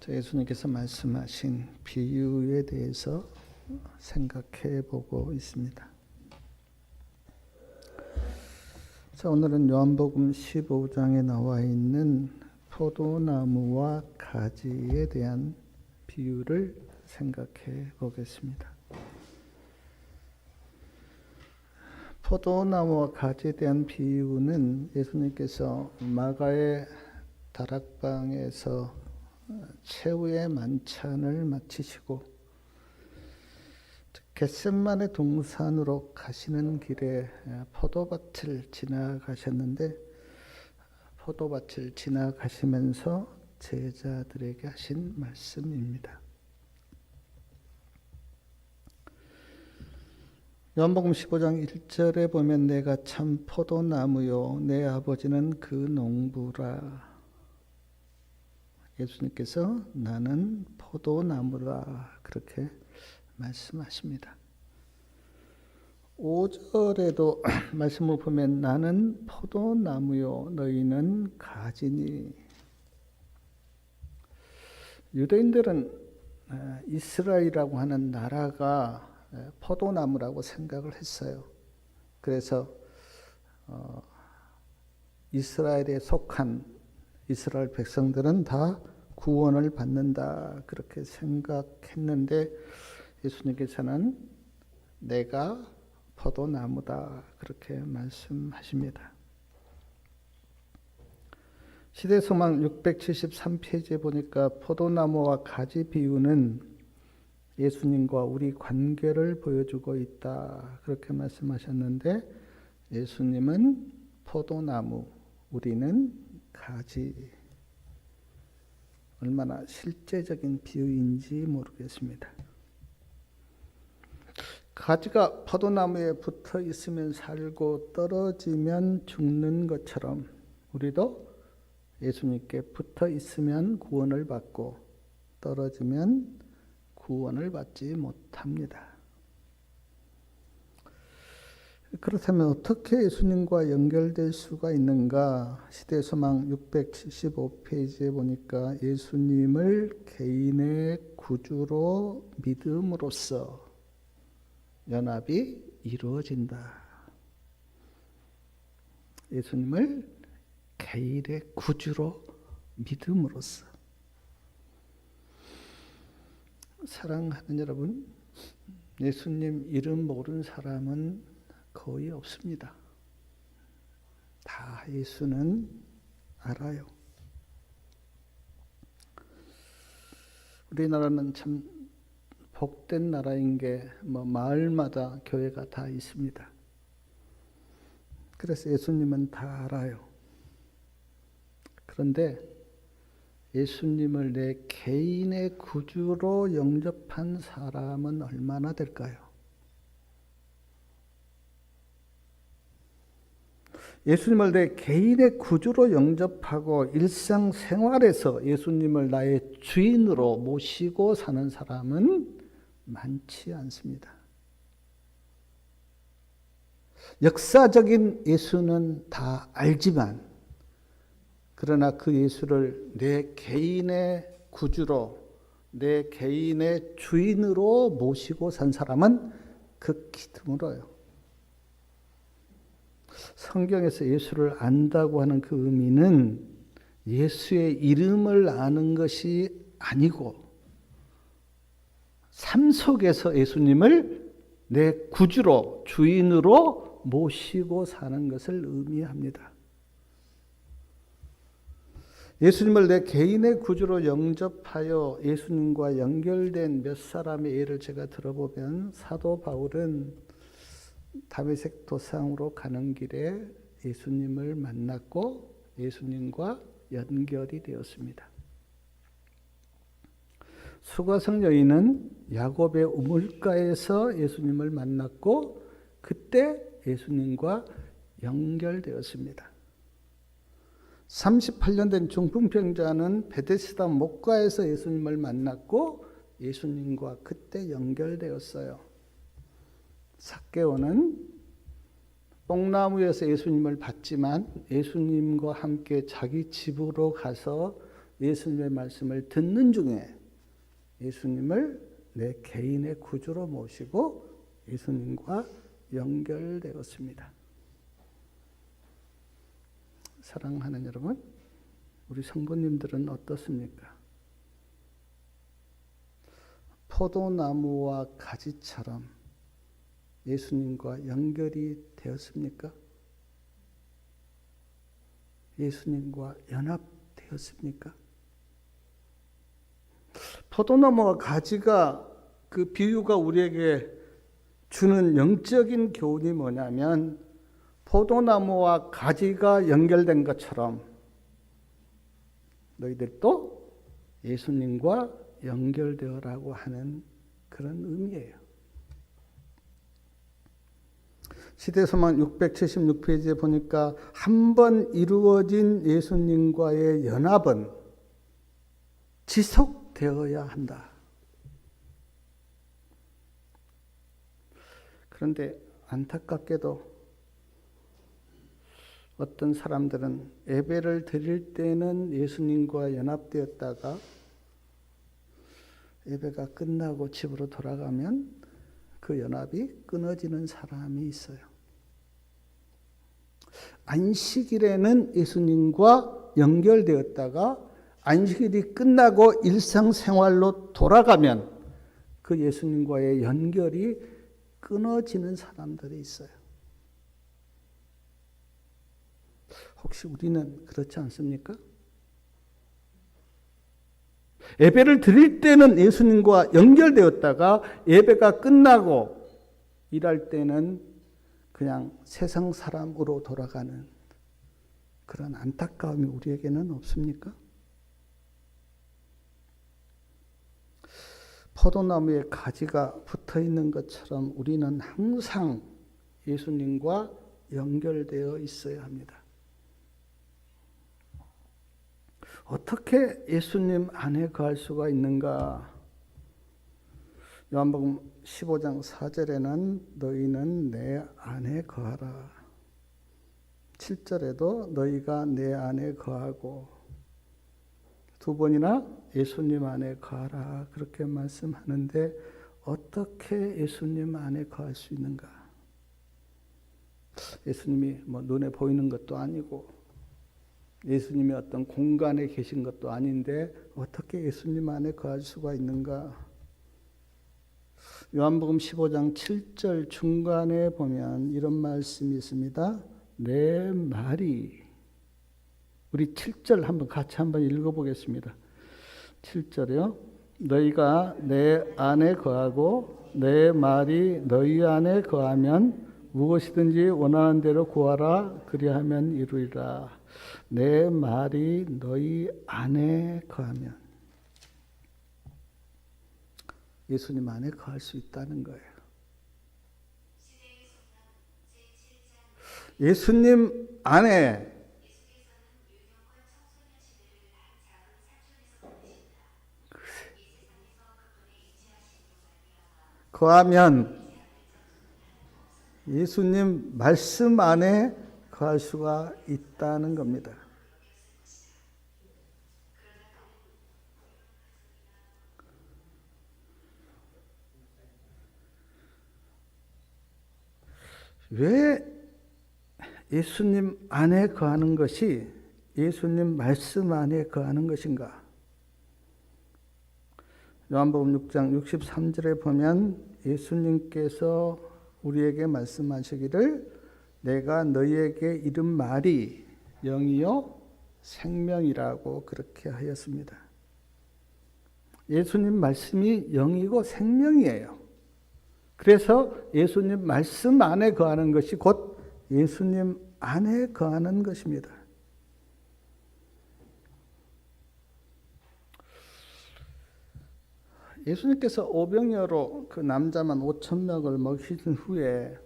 예수님께서 말씀하신 비유에 대해서 생각해 보고 있습니다. 자, 오늘은 요한복음 15장에 나와 있는 포도나무와 가지에 대한 비유를 생각해 보겠습니다. 포도나무와 가지에 대한 비유는 예수님께서 마가의 다락방에서 최후의 만찬을 마치시고 겟세마네 동산으로 가시는 길에 포도밭을 지나가셨는데, 포도밭을 지나가시면서 제자들에게 하신 말씀입니다. 요한복음 15장 1절에 보면 내가 참 포도나무요 내 아버지는 그 농부라. 예수님께서 나는 포도나무라 그렇게 말씀하십니다. 5절에도 말씀을 보면 나는 포도나무요 너희는 가지니. 유대인들은 이스라엘이라고 하는 나라가 포도나무라고 생각을 했어요. 그래서 이스라엘에 속한 이스라엘 백성들은 다 구원을 받는다 그렇게 생각했는데, 예수님께서는 내가 포도나무다 그렇게 말씀하십니다. 시대소망 673페이지에 보니까 포도나무와 가지 비유는 예수님과 우리 관계를 보여주고 있다 그렇게 말씀하셨는데, 예수님은 포도나무, 우리는 가지. 얼마나 실제적인 비유인지 모르겠습니다. 가지가 포도나무에 붙어 있으면 살고 떨어지면 죽는 것처럼 우리도 예수님께 붙어 있으면 구원을 받고 떨어지면 구원을 받지 못합니다. 그렇다면 어떻게 예수님과 연결될 수가 있는가? 시대소망 675페이지에 보니까 예수님을 개인의 구주로 믿음으로써 연합이 이루어진다. 예수님을 개인의 구주로 믿음으로써. 사랑하는 여러분, 예수님 이름 모르는 사람은 거의 없습니다. 다 예수는 알아요. 우리나라는 참 복된 나라인 게 마을마다 교회가 다 있습니다. 그래서 예수님은 다 알아요. 그런데 예수님을 내 개인의 구주로 영접한 사람은 얼마나 될까요? 예수님을 내 개인의 구주로 영접하고 일상생활에서 예수님을 나의 주인으로 모시고 사는 사람은 많지 않습니다. 역사적인 예수는 다 알지만, 그러나 그 예수를 내 개인의 구주로, 내 개인의 주인으로 모시고 산 사람은 극히 드물어요. 성경에서 예수를 안다고 하는 그 의미는 예수의 이름을 아는 것이 아니고, 삶 속에서 예수님을 내 구주로, 주인으로 모시고 사는 것을 의미합니다. 예수님을 내 개인의 구주로 영접하여 예수님과 연결된 몇 사람의 예를 제가 들어보면, 사도 바울은 다메섹 도상으로 가는 길에 예수님을 만났고 예수님과 연결이 되었습니다. 수가성 여인은 야곱의 우물가에서 예수님을 만났고 그때 예수님과 연결되었습니다. 38년 된 중풍병자는 베데스다 목가에서 예수님을 만났고 예수님과 그때 연결되었어요. 삭개오는 뽕나무에서 예수님을 봤지만 예수님과 함께 자기 집으로 가서 예수님의 말씀을 듣는 중에 예수님을 내 개인의 구주로 모시고 예수님과 연결되었습니다. 사랑하는 여러분, 우리 성도님들은 어떻습니까? 포도나무와 가지처럼 예수님과 연결이 되었습니까? 예수님과 연합되었습니까? 포도나무와 가지가 그 비유가 우리에게 주는 영적인 교훈이 뭐냐면 포도나무와 가지가 연결된 것처럼 너희들도 예수님과 연결되어라고 하는 그런 의미예요. 시대소망 676페이지에 보니까 한 번 이루어진 예수님과의 연합은 지속되어야 한다. 그런데 안타깝게도 어떤 사람들은 예배를 드릴 때는 예수님과 연합되었다가 예배가 끝나고 집으로 돌아가면 그 연합이 끊어지는 사람이 있어요. 안식일에는 예수님과 연결되었다가 안식일이 끝나고 일상생활로 돌아가면 그 예수님과의 연결이 끊어지는 사람들이 있어요. 혹시 우리는 그렇지 않습니까? 예배를 드릴 때는 예수님과 연결되었다가 예배가 끝나고 일할 때는 그냥 세상 사람으로 돌아가는 그런 안타까움이 우리에게는 없습니까? 포도나무에 가지가 붙어 있는 것처럼 우리는 항상 예수님과 연결되어 있어야 합니다. 어떻게 예수님 안에 거할 수가 있는가? 요한복음 15장 4절에는 너희는 내 안에 거하라. 7절에도 너희가 내 안에 거하고 두 번이나 예수님 안에 거하라 그렇게 말씀하는데 어떻게 예수님 안에 거할 수 있는가? 예수님이 뭐 눈에 보이는 것도 아니고 예수님이 어떤 공간에 계신 것도 아닌데 어떻게 예수님 안에 거할 수가 있는가? 요한복음 15장 7절 중간에 보면 이런 말씀이 있습니다. 내 말이 우리 7절 같이 한번 읽어보겠습니다. 7절이요. 너희가 내 안에 거하고 내 말이 너희 안에 거하면 무엇이든지 원하는 대로 구하라 그리하면 이루리라. 내 말이 너희 안에 거하면 예수님 안에 거할 수 있다는 거예요. 예수님 안에 거하면 예수님 말씀 안에 거할 수가 있다는 겁니다. 왜 예수님 안에 거하는 것이 예수님 말씀 안에 거하는 것인가? 요한복음 6장 63절에 보면 예수님께서 우리에게 말씀하시기를 내가 너희에게 이른 말이 영이요 생명이라고 그렇게 하였습니다. 예수님 말씀이 영이고 생명이에요. 그래서 예수님 말씀 안에 거하는 것이 곧 예수님 안에 거하는 것입니다. 예수님께서 오병이어로 그 남자만 5,000명을 먹이신 후에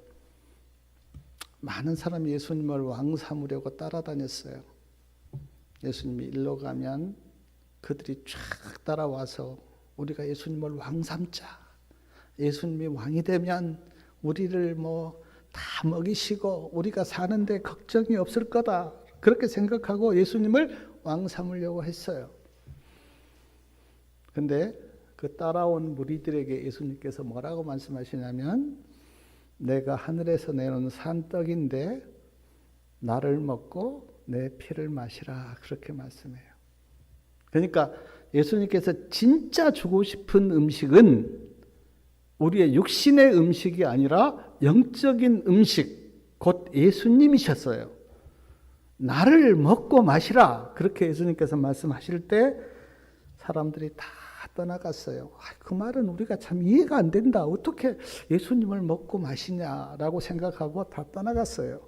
많은 사람이 예수님을 왕 삼으려고 따라다녔어요. 예수님이 일로 가면 그들이 쫙 따라와서 우리가 예수님을 왕 삼자. 예수님이 왕이 되면 우리를 다 먹이시고 우리가 사는데 걱정이 없을 거다. 그렇게 생각하고 예수님을 왕 삼으려고 했어요. 근데 그 따라온 무리들에게 예수님께서 뭐라고 말씀하시냐면 내가 하늘에서 내놓은 산떡인데 나를 먹고 내 피를 마시라 그렇게 말씀해요. 그러니까 예수님께서 진짜 주고 싶은 음식은 우리의 육신의 음식이 아니라 영적인 음식, 곧 예수님이셨어요. 나를 먹고 마시라 그렇게 예수님께서 말씀하실 때 사람들이 다 떠나갔어요. 그 말은 우리가 참 이해가 안 된다. 어떻게 예수님을 먹고 마시냐라고 생각하고 다 떠나갔어요.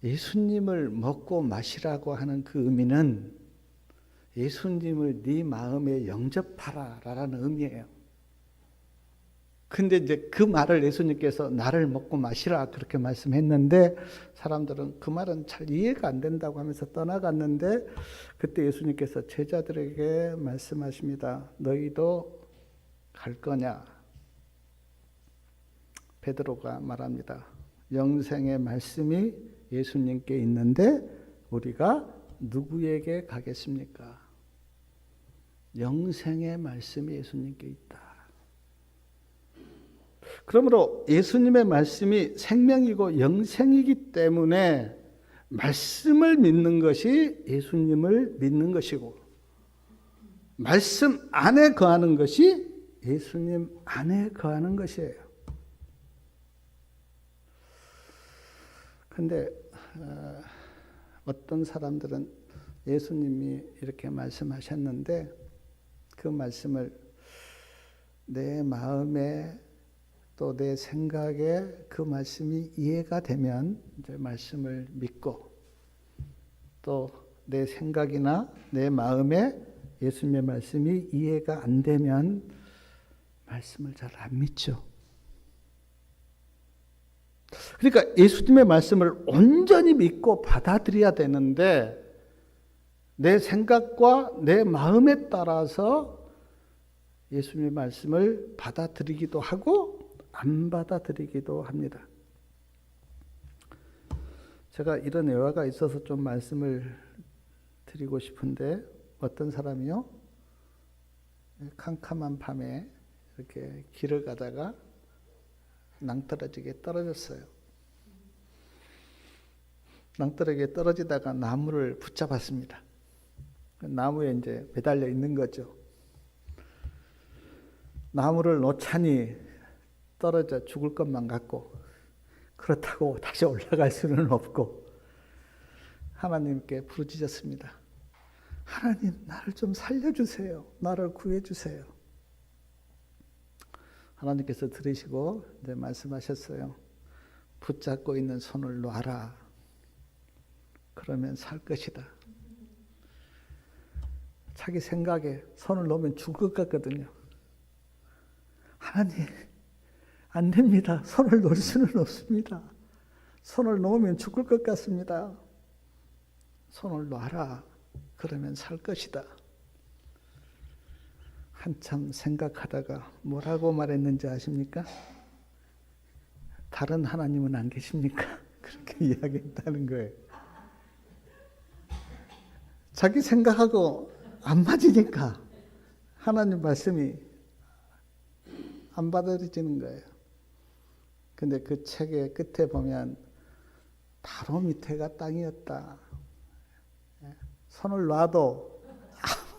예수님을 먹고 마시라고 하는 그 의미는 예수님을 네 마음에 영접하라라는 의미예요. 근데 이제 그 말을 예수님께서 나를 먹고 마시라 그렇게 말씀했는데 사람들은 그 말은 잘 이해가 안 된다고 하면서 떠나갔는데 그때 예수님께서 제자들에게 말씀하십니다. 너희도 갈 거냐? 베드로가 말합니다. 영생의 말씀이 예수님께 있는데 우리가 누구에게 가겠습니까? 영생의 말씀이 예수님께 있다. 그러므로 예수님의 말씀이 생명이고 영생이기 때문에 말씀을 믿는 것이 예수님을 믿는 것이고 말씀 안에 거하는 것이 예수님 안에 거하는 것이에요. 근데 어떤 사람들은 예수님이 이렇게 말씀하셨는데 그 말씀을 내 마음에 또 내 생각에 그 말씀이 이해가 되면 이제 말씀을 믿고 또 내 생각이나 내 마음에 예수님의 말씀이 이해가 안 되면 말씀을 잘 안 믿죠. 그러니까 예수님의 말씀을 온전히 믿고 받아들여야 되는데 내 생각과 내 마음에 따라서 예수님의 말씀을 받아들이기도 하고 안 받아들이기도 합니다. 제가 이런 애화가 있어서 좀 말씀을 드리고 싶은데 어떤 사람이요? 캄캄한 밤에 이렇게 길을 가다가 낭떠러지게 떨어졌어요. 낭떠러지게 떨어지다가 나무를 붙잡았습니다. 나무에 이제 매달려 있는 거죠. 나무를 놓자니 떨어져 죽을 것만 같고 그렇다고 다시 올라갈 수는 없고 하나님께 부르짖었습니다. 하나님, 나를 좀 살려주세요. 나를 구해주세요. 하나님께서 들으시고 이제 말씀하셨어요. 붙잡고 있는 손을 놔라. 그러면 살 것이다. 자기 생각에 손을 놓으면 죽을 것 같거든요. 하나님, 안 됩니다. 손을 놓을 수는 없습니다. 손을 놓으면 죽을 것 같습니다. 손을 놔라. 그러면 살 것이다. 한참 생각하다가 뭐라고 말했는지 아십니까? 다른 하나님은 안 계십니까? 그렇게 이야기했다는 거예요. 자기 생각하고 안 맞으니까 하나님 말씀이 안 받아들여지는 거예요. 근데 그 책의 끝에 보면 바로 밑에가 땅이었다. 손을 놔도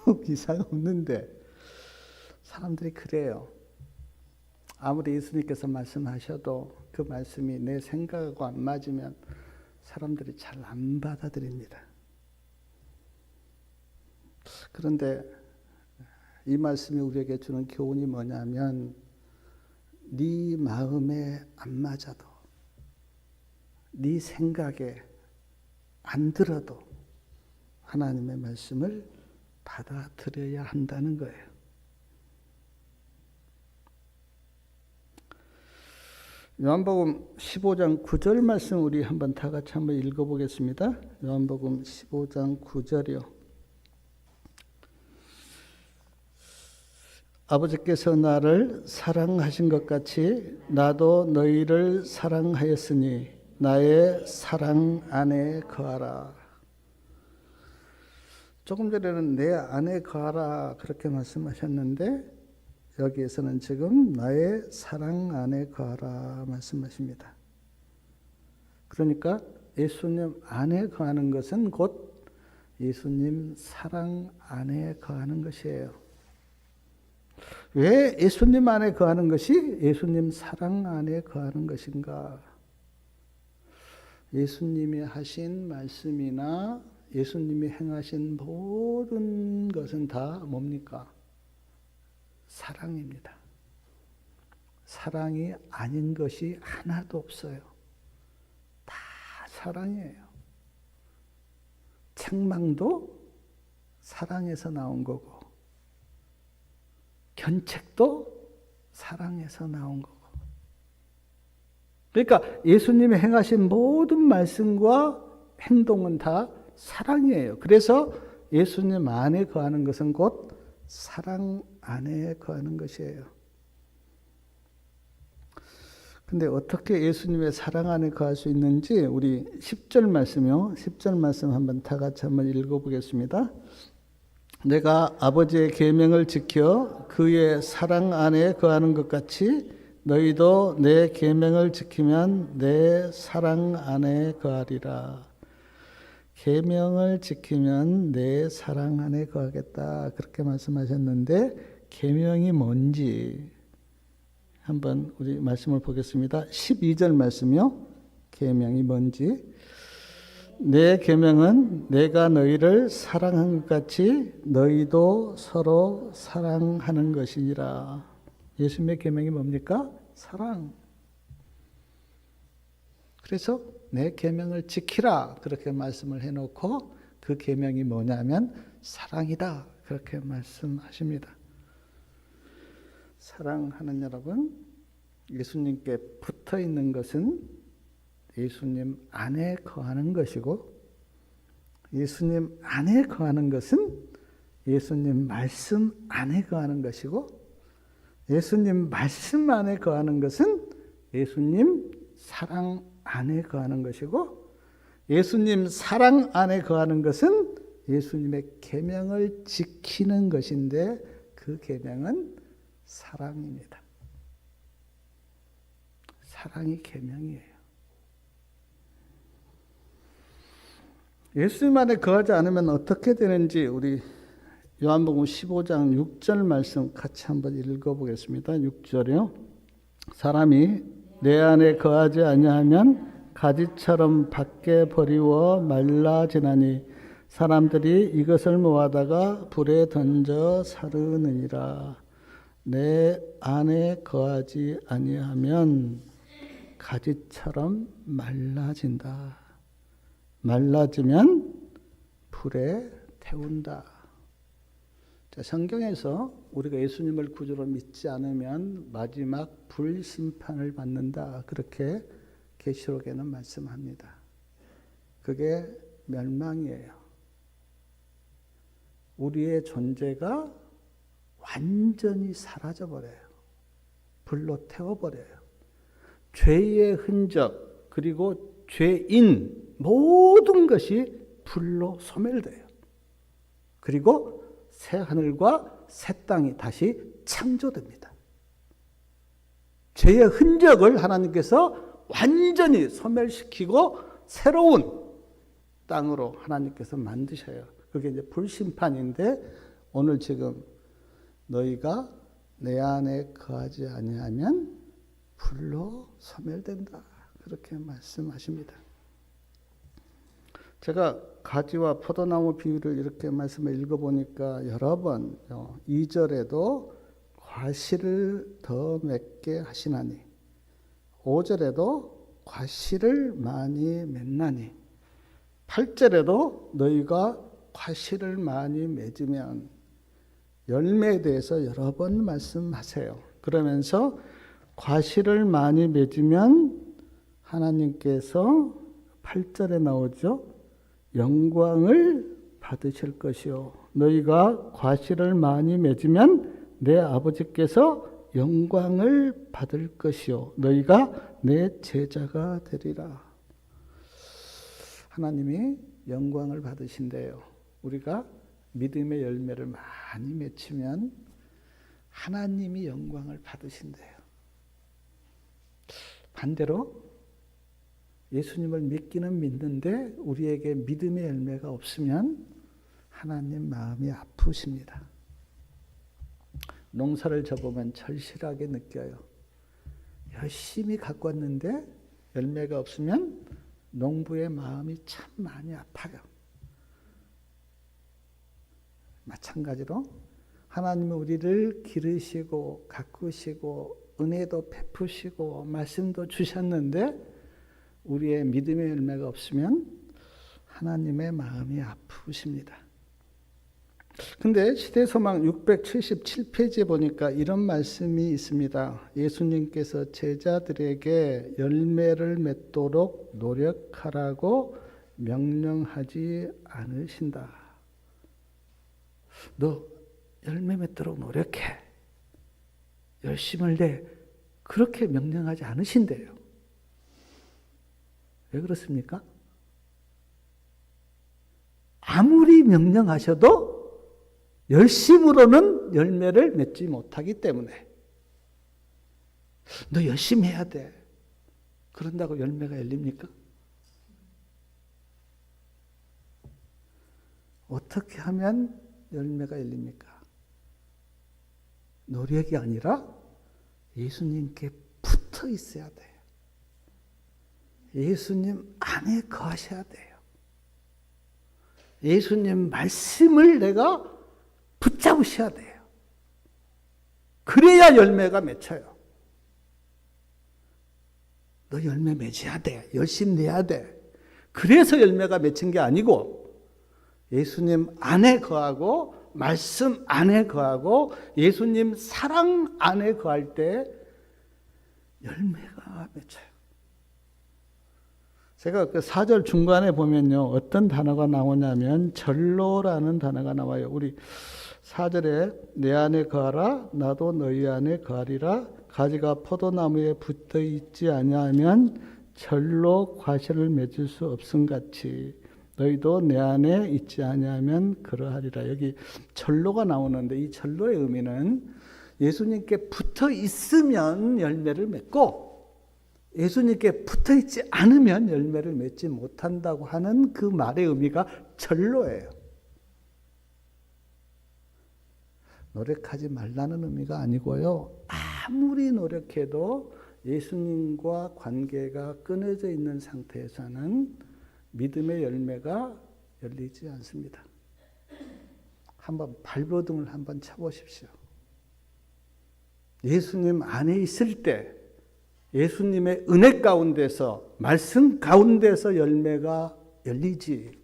아무 이상 없는데 사람들이 그래요. 아무리 예수님께서 말씀하셔도 그 말씀이 내 생각하고 안 맞으면 사람들이 잘 안 받아들입니다. 그런데 이 말씀이 우리에게 주는 교훈이 뭐냐면 네 마음에 안 맞아도 네 생각에 안 들어도 하나님의 말씀을 받아들여야 한다는 거예요. 요한복음 15장 9절 말씀 우리 한번 다 같이 한번 읽어보겠습니다. 요한복음 15장 9절이요. 아버지께서 나를 사랑하신 것 같이 나도 너희를 사랑하였으니 나의 사랑 안에 거하라. 조금 전에는 내 안에 거하라 그렇게 말씀하셨는데 여기에서는 지금 나의 사랑 안에 거하라 말씀하십니다. 그러니까 예수님 안에 거하는 것은 곧 예수님 사랑 안에 거하는 것이에요. 왜 예수님 안에 거하는 것이 예수님 사랑 안에 거하는 것인가? 예수님이 하신 말씀이나 예수님이 행하신 모든 것은 다 뭡니까? 사랑입니다. 사랑이 아닌 것이 하나도 없어요. 다 사랑이에요. 책망도 사랑에서 나온 거고, 견책도 사랑에서 나온 거고. 그러니까 예수님이 행하신 모든 말씀과 행동은 다 사랑이에요. 그래서 예수님 안에 거하는 것은 곧 사랑 안에 거하는 것이에요. 근데 어떻게 예수님의 사랑 안에 거할 수 있는지 우리 10절 말씀이요. 10절 말씀 한번 다 같이 한번 읽어보겠습니다. 내가 아버지의 계명을 지켜 그의 사랑 안에 거하는 것 같이 너희도 내 계명을 지키면 내 사랑 안에 거하리라. 계명을 지키면 내 사랑 안에 거하겠다. 그렇게 말씀하셨는데 계명이 뭔지 한번 우리 말씀을 보겠습니다. 12절 말씀이요. 계명이 뭔지. 내 계명은 내가 너희를 사랑한 것 같이 너희도 서로 사랑하는 것이니라. 예수님의 계명이 뭡니까? 사랑. 그래서 내 계명을 지키라 그렇게 말씀을 해놓고 그 계명이 뭐냐면 사랑이다 그렇게 말씀하십니다. 사랑하는 여러분, 예수님께 붙어 있는 것은 예수님 안에 거하는 것이고, 예수님 안에 거하는 것은 예수님 말씀 안에 거하는 것이고, 예수님 말씀 안에 거하는 것은 예수님 사랑 안에 거하는 것이고, 예수님 사랑 안에 거하는 것은 예수님의 계명을 지키는 것인데 그 계명은 사랑입니다. 사랑이 계명이에요. 예수님 안에 거하지 않으면 어떻게 되는지 우리 요한복음 15장 6절 말씀 같이 한번 읽어보겠습니다. 6절이요. 사람이 내 안에 거하지 아니하면 가지처럼 밖에 버리워 말라지나니 사람들이 이것을 모아다가 불에 던져 사르느니라. 내 안에 거하지 아니하면 가지처럼 말라진다. 말라지면 불에 태운다. 자, 성경에서 우리가 예수님을 구주로 믿지 않으면 마지막 불심판을 받는다. 그렇게 계시록에는 말씀합니다. 그게 멸망이에요. 우리의 존재가 완전히 사라져버려요. 불로 태워버려요. 죄의 흔적 그리고 죄인 모든 것이 불로 소멸돼요. 그리고 새 하늘과 새 땅이 다시 창조됩니다. 죄의 흔적을 하나님께서 완전히 소멸시키고 새로운 땅으로 하나님께서 만드셔요. 그게 이제 불심판인데 오늘 지금 너희가 내 안에 거하지 아니하면 불로 소멸된다. 그렇게 말씀하십니다. 제가 가지와 포도나무 비유를 이렇게 말씀을 읽어보니까 여러 번 2절에도 과실을 더 맺게 하시나니 5절에도 과실을 많이 맺나니 8절에도 너희가 과실을 많이 맺으면 열매에 대해서 여러 번 말씀하세요. 그러면서 과실을 많이 맺으면 하나님께서 8절에 나오죠. 영광을 받으실 것이요. 너희가 과실을 많이 맺으면 내 아버지께서 영광을 받을 것이요. 너희가 내 제자가 되리라. 하나님이 영광을 받으신대요. 우리가 믿음의 열매를 많이 맺히면 하나님이 영광을 받으신대요. 반대로 예수님을 믿기는 믿는데 우리에게 믿음의 열매가 없으면 하나님 마음이 아프십니다. 농사를 져보면 절실하게 느껴요. 열심히 갖고 왔는데 열매가 없으면 농부의 마음이 참 많이 아파요. 마찬가지로 하나님은 우리를 기르시고 가꾸시고 은혜도 베푸시고 말씀도 주셨는데 우리의 믿음의 열매가 없으면 하나님의 마음이 아프십니다. 근데 시대소망 677페이지에 보니까 이런 말씀이 있습니다. 예수님께서 제자들에게 열매를 맺도록 노력하라고 명령하지 않으신다. 너 열매 맺도록 노력해. 열심을 내. 그렇게 명령하지 않으신대요. 왜 그렇습니까? 아무리 명령하셔도 열심으로는 열매를 맺지 못하기 때문에 너 열심히 해야 돼. 그런다고 열매가 열립니까? 어떻게 하면 열매가 열립니까? 노력이 아니라 예수님께 붙어 있어야 돼요. 예수님 안에 거하셔야 돼요. 예수님 말씀을 내가 붙잡으셔야 돼요. 그래야 열매가 맺혀요. 너 열매 맺어야 돼. 열심히 내야 돼. 그래서 열매가 맺힌 게 아니고 예수님 안에 거하고 말씀 안에 거하고 예수님 사랑 안에 거할 때 열매가 맺혀요. 제가 그 4절 중간에 보면요, 어떤 단어가 나오냐면 절로라는 단어가 나와요. 우리 4절에 내 안에 거하라 나도 너희 안에 거하리라 가지가 포도나무에 붙어 있지 아니하면 절로 과실을 맺을 수 없음같이 너희도 내 안에 있지 아니하면 그러하리라. 여기 절로가 나오는데 이 절로의 의미는 예수님께 붙어 있으면 열매를 맺고 예수님께 붙어 있지 않으면 열매를 맺지 못한다고 하는 그 말의 의미가 절로예요. 노력하지 말라는 의미가 아니고요. 아무리 노력해도 예수님과 관계가 끊어져 있는 상태에서는 믿음의 열매가 열리지 않습니다. 한번 발버둥을 한번 쳐보십시오. 예수님 안에 있을 때 예수님의 은혜 가운데서 말씀 가운데서 열매가 열리지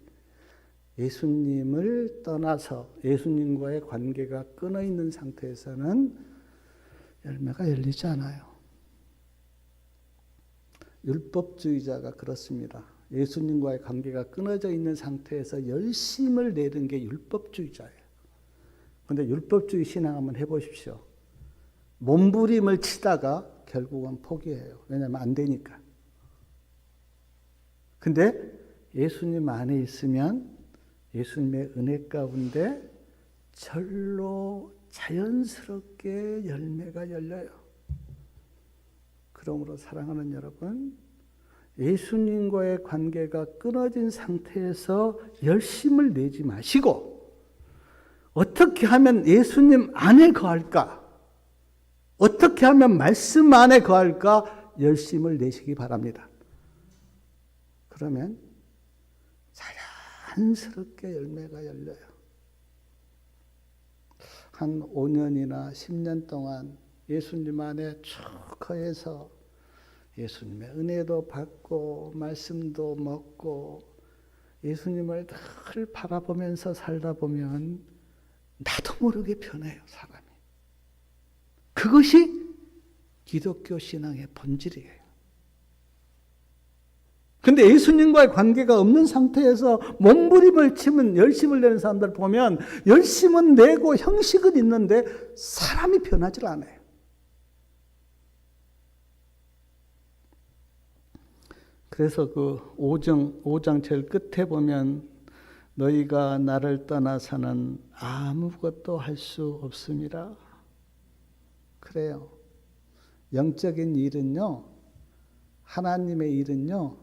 예수님을 떠나서 예수님과의 관계가 끊어 있는 상태에서는 열매가 열리지 않아요. 율법주의자가 그렇습니다. 예수님과의 관계가 끊어져 있는 상태에서 열심을 내는 게 율법주의자예요. 그런데 율법주의 신앙 한번 해보십시오. 몸부림을 치다가 결국은 포기해요. 왜냐하면 안 되니까. 근데 예수님 안에 있으면 예수님의 은혜 가운데 절로 자연스럽게 열매가 열려요. 그러므로 사랑하는 여러분, 예수님과의 관계가 끊어진 상태에서 열심을 내지 마시고 어떻게 하면 예수님 안에 거할까? 어떻게 하면 말씀 안에 거할까? 열심을 내시기 바랍니다. 그러면 자연스럽게 열매가 열려요. 한 5년이나 10년 동안 예수님 안에 쭉 거해서 예수님의 은혜도 받고 말씀도 먹고 예수님을 늘 바라보면서 살다 보면 나도 모르게 변해요, 사람이. 그것이 기독교 신앙의 본질이에요. 근데 예수님과의 관계가 없는 상태에서 몸부림을 치면 열심을 내는 사람들 보면 열심은 내고 형식은 있는데 사람이 변하지 않아요. 그래서 그 5장 제일 끝에 보면 너희가 나를 떠나서는 아무것도 할 수 없음이라. 그래요. 영적인 일은요, 하나님의 일은요,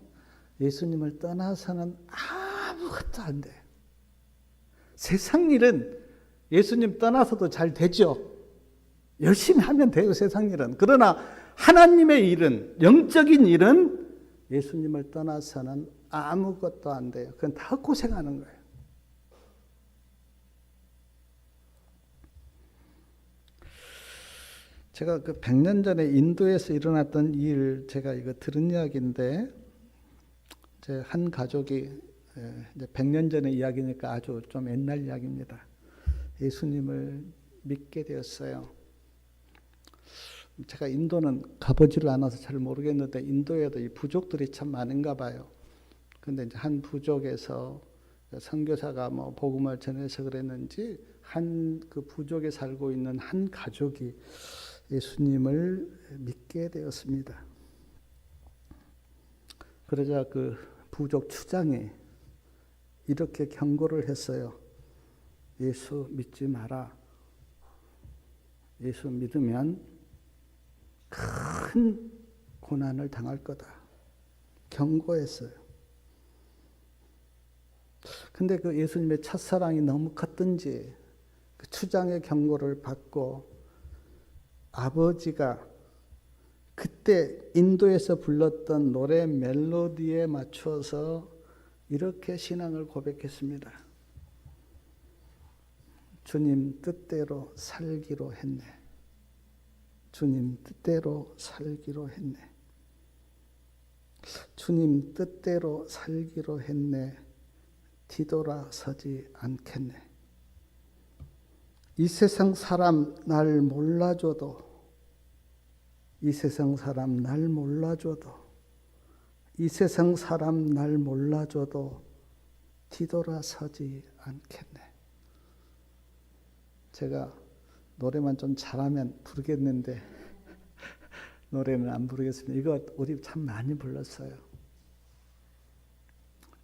예수님을 떠나서는 아무것도 안 돼요. 세상 일은 예수님 떠나서도 잘 되죠. 열심히 하면 돼요, 세상 일은. 그러나 하나님의 일은, 영적인 일은 예수님을 떠나서는 아무것도 안 돼요. 그건 다 고생하는 거예요. 제가 그 100년 전에 인도에서 일어났던 일, 제가 이거 들은 이야기인데, 제 한 가족이 이제 100년 전의 이야기니까 아주 좀 옛날 이야기입니다. 예수님을 믿게 되었어요. 제가 인도는 가보지를 않아서 잘 모르겠는데 인도에도 이 부족들이 참 많은가 봐요. 근데 이제 한 부족에서 선교사가 뭐 복음을 전해서 그랬는지 한 그 부족에 살고 있는 한 가족이 예수님을 믿게 되었습니다. 그러자 그 부족 추장이 이렇게 경고를 했어요. 예수 믿지 마라. 예수 믿으면 큰 고난을 당할 거다. 경고했어요. 근데 그 예수님의 첫사랑이 너무 컸던지 그 추장의 경고를 받고 아버지가 그때 인도에서 불렀던 노래 멜로디에 맞춰서 이렇게 신앙을 고백했습니다. 주님 뜻대로 살기로 했네. 주님 뜻대로 살기로 했네. 주님 뜻대로 살기로 했네. 뒤돌아서지 않겠네. 이 세상 사람 날 몰라줘도, 이 세상 사람 날 몰라줘도, 이 세상 사람 날 몰라줘도 뒤돌아서지 않겠네. 제가 노래만 좀 잘하면 부르겠는데 노래는 안 부르겠습니다. 이거 우리 참 많이 불렀어요.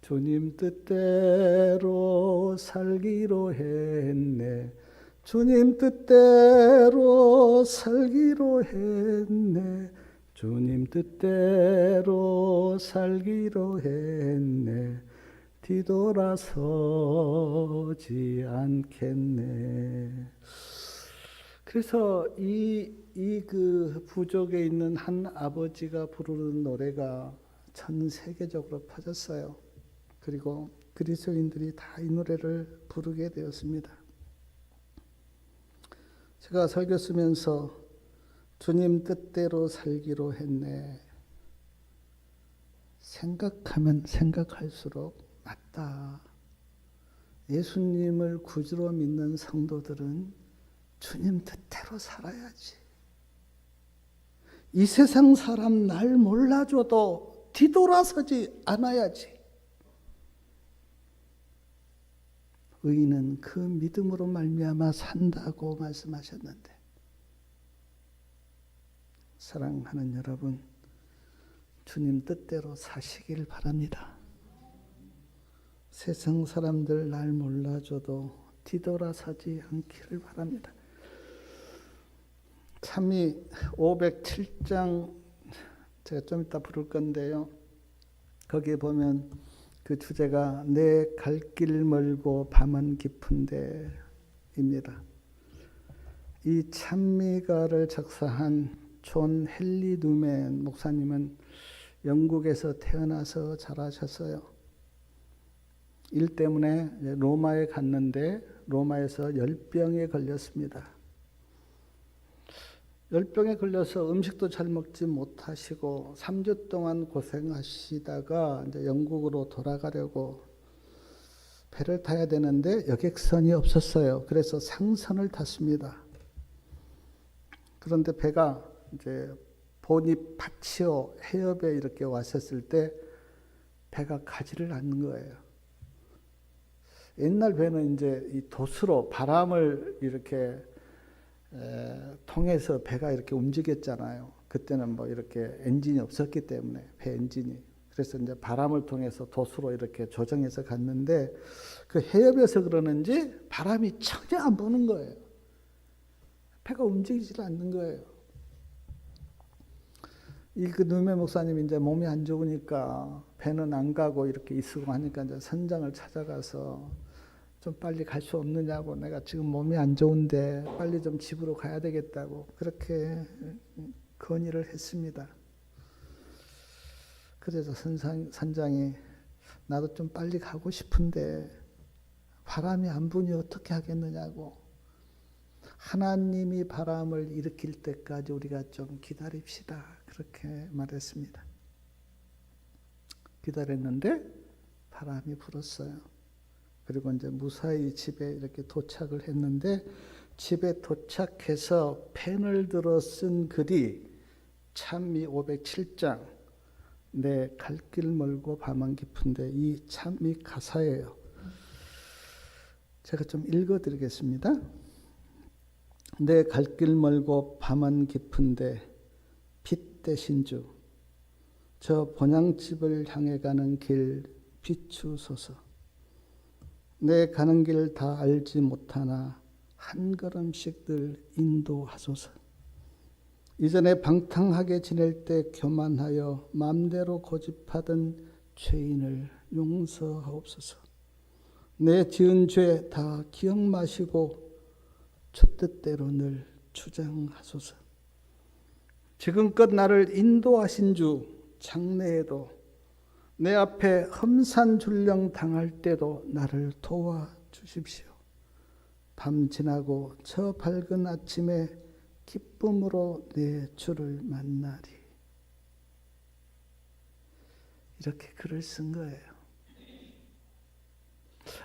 주님 뜻대로 살기로 했네. 주님 뜻대로 살기로 했네. 주님 뜻대로 살기로 했네. 뒤돌아서지 않겠네. 그래서 이 그 부족에 있는 한 아버지가 부르는 노래가 전 세계적으로 퍼졌어요. 그리고 그리스도인들이 다 이 노래를 부르게 되었습니다. 제가 설교 쓰면서 주님 뜻대로 살기로 했네. 생각하면 생각할수록 맞다. 예수님을 구주로 믿는 성도들은 주님 뜻대로 살아야지. 이 세상 사람 날 몰라줘도 뒤돌아서지 않아야지. 의인은 그 믿음으로 말미암아 산다고 말씀하셨는데, 사랑하는 여러분, 주님 뜻대로 사시길 바랍니다. 세상 사람들 날 몰라줘도 뒤돌아서지 않기를 바랍니다. 참이 507장 제가 좀 이따 부를 건데요. 거기에 보면 그 주제가 내 갈 길 멀고 밤은 깊은데 입니다. 이 찬미가를 작사한 존 헨리 누멘 목사님은 영국에서 태어나서 자라셨어요. 일 때문에 로마에 갔는데 로마에서 열병에 걸렸습니다. 열병에 걸려서 음식도 잘 먹지 못하시고 3주 동안 고생하시다가 이제 영국으로 돌아가려고 배를 타야 되는데 여객선이 없었어요. 그래서 상선을 탔습니다. 그런데 배가 이제 보니파치오 해협에 이렇게 왔었을 때 배가 가지를 않는 거예요. 옛날 배는 이제 이 돛으로 바람을 이렇게 통해서 배가 이렇게 움직였잖아요. 그때는 뭐 이렇게 엔진이 없었기 때문에 배 엔진이. 그래서 이제 바람을 통해서 도수로 이렇게 조정해서 갔는데 그 해협에서 그러는지 바람이 전혀 안 부는 거예요. 배가 움직이질 않는 거예요. 그 누메 목사님이 이제 몸이 안 좋으니까 배는 안 가고 이렇게 있으고 하니까 이제 선장을 찾아가서 좀 빨리 갈 수 없느냐고, 내가 지금 몸이 안 좋은데 빨리 좀 집으로 가야 되겠다고 그렇게 건의를 했습니다. 그래서 선장이 나도 좀 빨리 가고 싶은데 바람이 안 부니 어떻게 하겠느냐고, 하나님이 바람을 일으킬 때까지 우리가 좀 기다립시다 그렇게 말했습니다. 기다렸는데 바람이 불었어요. 그리고 이제 무사히 집에 이렇게 도착을 했는데, 집에 도착해서 펜을 들어 쓴 글이 찬미 507장 내 갈 길 멀고 밤은 깊은데, 이 찬미 가사예요. 제가 좀 읽어드리겠습니다. 내 갈 길 멀고 밤은 깊은데 빛 대신 주, 저 본향집을 향해 가는 길 비추소서. 내 가는 길 다 알지 못하나 한 걸음씩 늘 인도하소서. 이전에 방탕하게 지낼 때 교만하여 마음대로 고집하던 죄인을 용서하옵소서. 내 지은 죄 다 기억 마시고 주뜻대로 늘 주장하소서. 지금껏 나를 인도하신 주, 장래에도 내 앞에 험산줄령 당할 때도 나를 도와주십시오. 밤 지나고 저 밝은 아침에 기쁨으로 내 주를 만나리. 이렇게 글을 쓴 거예요.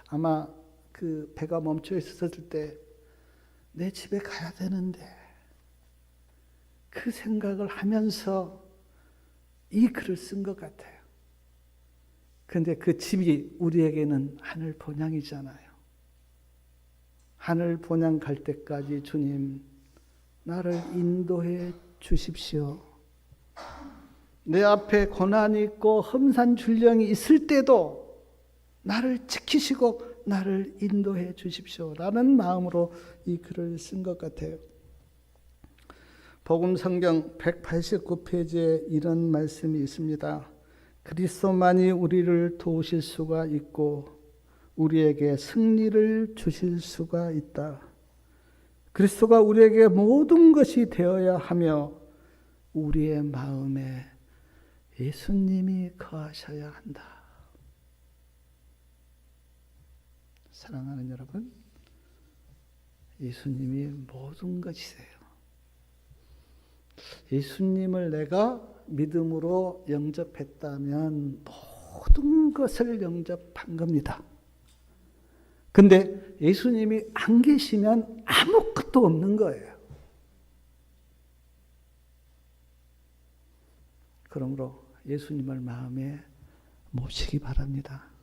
아마 그 배가 멈춰 있었을 때 내 집에 가야 되는데 그 생각을 하면서 이 글을 쓴 것 같아요. 그런데 그 집이 우리에게는 하늘 본향이잖아요. 하늘 본향 갈 때까지 주님 나를 인도해 주십시오. 내 앞에 고난이 있고 험산줄령이 있을 때도 나를 지키시고 나를 인도해 주십시오 라는 마음으로 이 글을 쓴 것 같아요. 복음성경 189페이지에 이런 말씀이 있습니다. 그리스도만이 우리를 도우실 수가 있고 우리에게 승리를 주실 수가 있다. 그리스도가 우리에게 모든 것이 되어야 하며 우리의 마음에 예수님이 거하셔야 한다. 사랑하는 여러분, 예수님이 모든 것이세요. 예수님을 내가 믿음으로 영접했다면 모든 것을 영접한 겁니다. 근데 예수님이 안 계시면 아무것도 없는 거예요. 그러므로 예수님을 마음에 모시기 바랍니다.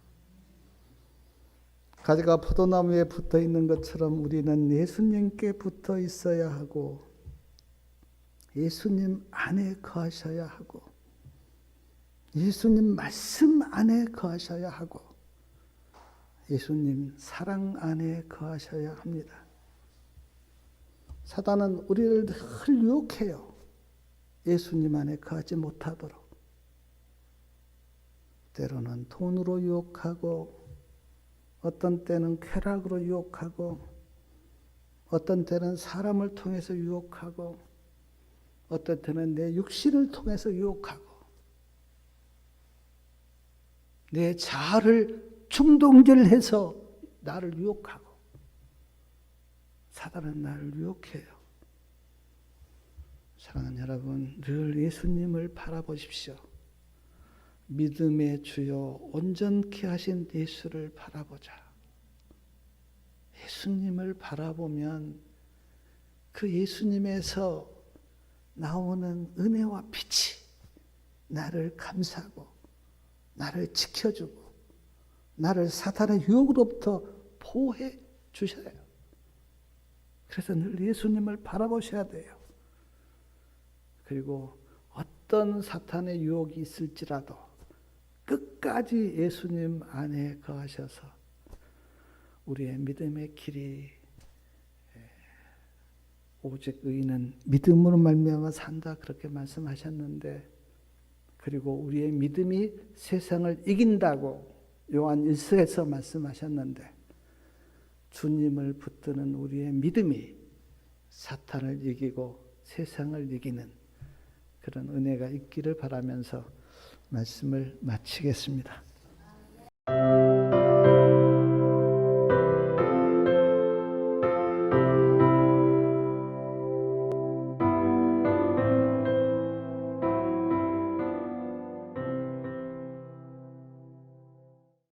가지가 포도나무에 붙어 있는 것처럼 우리는 예수님께 붙어 있어야 하고 예수님 안에 거하셔야 하고 예수님 말씀 안에 거하셔야 하고 예수님 사랑 안에 거하셔야 합니다. 사단은 우리를 늘 유혹해요. 예수님 안에 거하지 못하도록. 때로는 돈으로 유혹하고 어떤 때는 쾌락으로 유혹하고 어떤 때는 사람을 통해서 유혹하고 어떤 때는 내 육신을 통해서 유혹하고 내 자아를 충동질해서 나를 유혹하고 사단은 나를 유혹해요. 사랑하는 여러분, 늘 예수님을 바라보십시오. 믿음의 주요 온전케 하신 예수를 바라보자. 예수님을 바라보면 그 예수님에서 나오는 은혜와 빛이 나를 감싸고 나를 지켜주고 나를 사탄의 유혹으로부터 보호해 주셔요. 그래서 늘 예수님을 바라보셔야 돼요. 그리고 어떤 사탄의 유혹이 있을지라도 끝까지 예수님 안에 거하셔서 우리의 믿음의 길이 오직 의인은 믿음으로 말미암아 산다 그렇게 말씀하셨는데, 그리고 우리의 믿음이 세상을 이긴다고 요한 1서에서 말씀하셨는데, 주님을 붙드는 우리의 믿음이 사탄을 이기고 세상을 이기는 그런 은혜가 있기를 바라면서 말씀을 마치겠습니다.